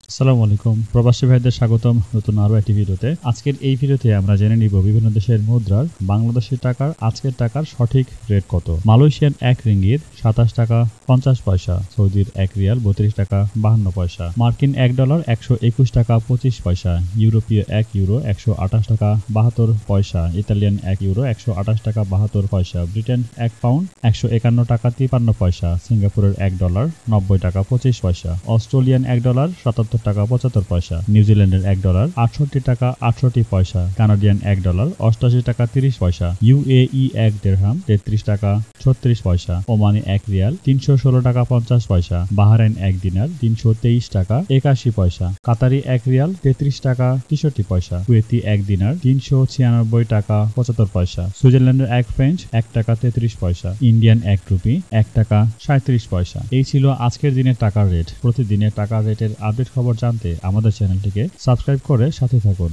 আসসালামু আলাইকুম প্রবাসী ভাইদের স্বাগতম নতুন আরো একটি ভিডিওতে। আজকের এই ভিডিওতে আমরা জেনে নিব বিভিন্ন দেশের মুদ্রার বাংলাদেশি টাকার আজকের টাকার সঠিক রেট কত। মালয়েশিয়ান 1 রিঙ্গিত 27 টাকা 50 পয়সা, সৌদির 1 রিয়াল 32 টাকা 52 পয়সা, মার্কিন $1 121 টাকা 25 পয়সা, ইউরোপীয় 1 ইউরো 128 টাকা 72 পয়সা, ইতালিয়ান 1 ইউরো 128 টাকা 72 পয়সা, ব্রিটেন 1 পাউন্ড 151 টাকা 53 পয়সা, সিঙ্গাপুরের $1 90 টাকা 25 পয়সা, অস্ট্রেলিয়ান $1 77 টাকা 75 পয়সা, নিউজিল্যান্ডের $1 68 টাকা 68 পয়সা, কানাডিয়ান $1 88 টাকা 30 পয়সা, ইউএই 1 দিরহাম 33 টাকা 36 পয়সা, ওমানি 1 রিয়াল 316 টাকা 50 পয়সা, বাহরাইন 1 দিনার 323 টাকা 81 পয়সা, কাতারি 1 রিয়াল 33 টাকা 63 পয়সা, কুয়েতি 1 দিনার 396 টাকা 75 পয়সা, সুইজারল্যান্ডের 1 ফ্রেঞ্চ 1 টাকা 33 পয়সা, ইন্ডিয়ান 1 রুপি 1 টাকা 37 পয়সা। এই ছিল আজকের দিনের টাকার রেট। প্রতিদিনের টাকার রেটের আপডেট খবর জানতে আমাদের চ্যানেলটিকে সাবস্ক্রাইব করে সাথে থাকুন।